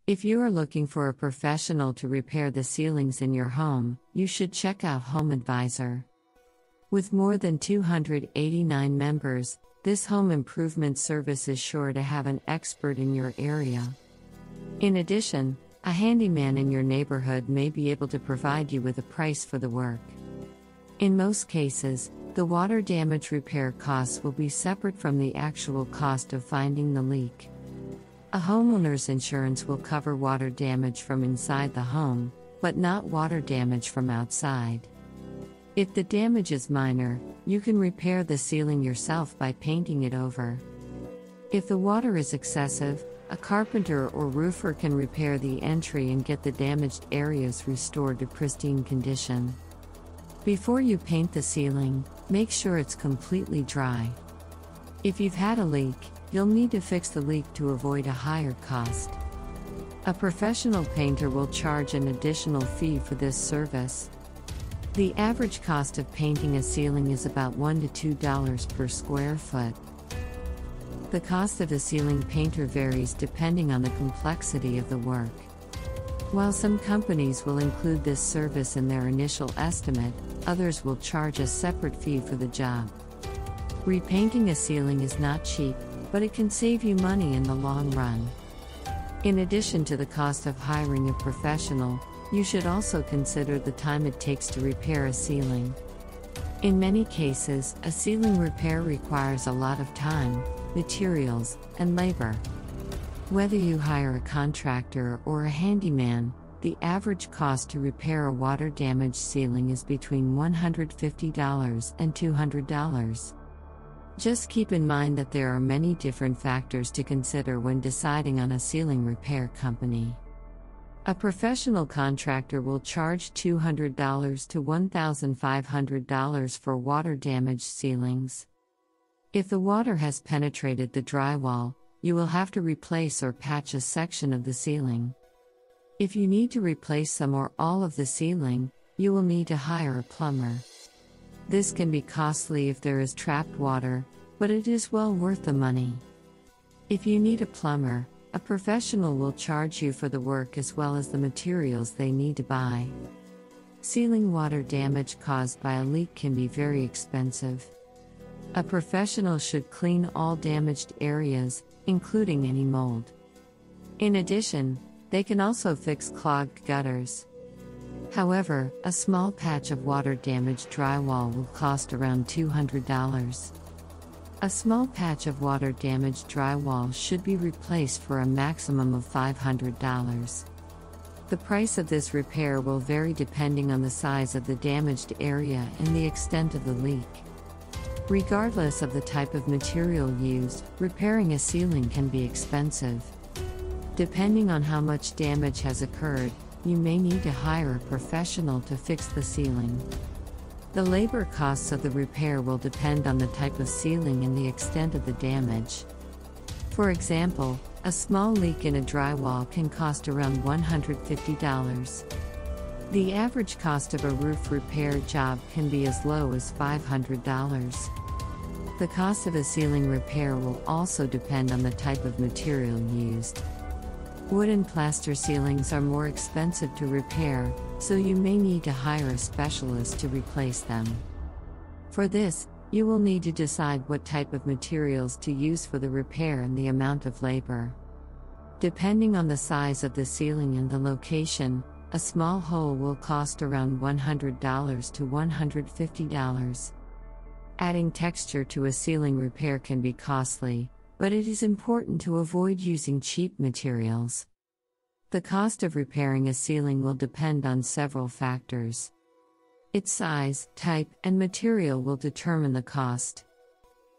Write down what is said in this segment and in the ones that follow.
If you are looking for a professional to repair the ceilings in your home, you should check out Home Advisor. With more than 289 members, this home improvement service is sure to have an expert in your area. In addition, a handyman in your neighborhood may be able to provide you with a price for the work. In most cases, the water damage repair costs will be separate from the actual cost of finding the leak. A homeowner's insurance will cover water damage from inside the home, but not water damage from outside. If the damage is minor, you can repair the ceiling yourself by painting it over. If the water is excessive, a carpenter or roofer can repair the entry and get the damaged areas restored to pristine condition. Before you paint the ceiling, make sure it's completely dry. If you've had a leak, you'll need to fix the leak to avoid a higher cost. A professional painter will charge an additional fee for this service. The average cost of painting a ceiling is about $1 to $2 per square foot. The cost of a ceiling painter varies depending on the complexity of the work. While some companies will include this service in their initial estimate, others will charge a separate fee for the job. Repainting a ceiling is not cheap, but it can save you money in the long run. In addition to the cost of hiring a professional, you should also consider the time it takes to repair a ceiling. In many cases, a ceiling repair requires a lot of time, materials, and labor. Whether you hire a contractor or a handyman, the average cost to repair a water-damaged ceiling is between $150 and $200. Just keep in mind that there are many different factors to consider when deciding on a ceiling repair company. A professional contractor will charge $200 to $1,500 for water-damaged ceilings. If the water has penetrated the drywall, you will have to replace or patch a section of the ceiling. If you need to replace some or all of the ceiling, you will need to hire a plumber. This can be costly if there is trapped water, but it is well worth the money. If you need a plumber, a professional will charge you for the work as well as the materials they need to buy. Ceiling water damage caused by a leak can be very expensive. A professional should clean all damaged areas, including any mold. In addition, they can also fix clogged gutters. However, a small patch of water-damaged drywall will cost around $200. A small patch of water-damaged drywall should be replaced for a maximum of $500. The price of this repair will vary depending on the size of the damaged area and the extent of the leak. Regardless of the type of material used, repairing a ceiling can be expensive. Depending on how much damage has occurred, you may need to hire a professional to fix the ceiling. The labor costs of the repair will depend on the type of ceiling and the extent of the damage. For example, a small leak in a drywall can cost around $150. The average cost of a roof repair job can be as low as $500. The cost of a ceiling repair will also depend on the type of material used. Wood and plaster ceilings are more expensive to repair, so you may need to hire a specialist to replace them. For this, you will need to decide what type of materials to use for the repair and the amount of labor. Depending on the size of the ceiling and the location, a small hole will cost around $100 to $150. Adding texture to a ceiling repair can be costly, but it is important to avoid using cheap materials. The cost of repairing a ceiling will depend on several factors. Its size, type, and material will determine the cost.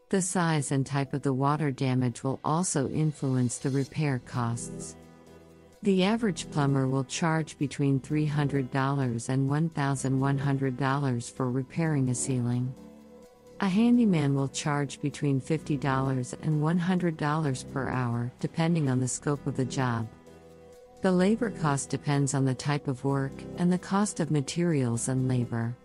The size and type of the water damage will also influence the repair costs. The average plumber will charge between $300 and $1,100 for repairing a ceiling. A handyman will charge between $50 and $100 per hour, depending on the scope of the job. The labor cost depends on the type of work and the cost of materials and labor.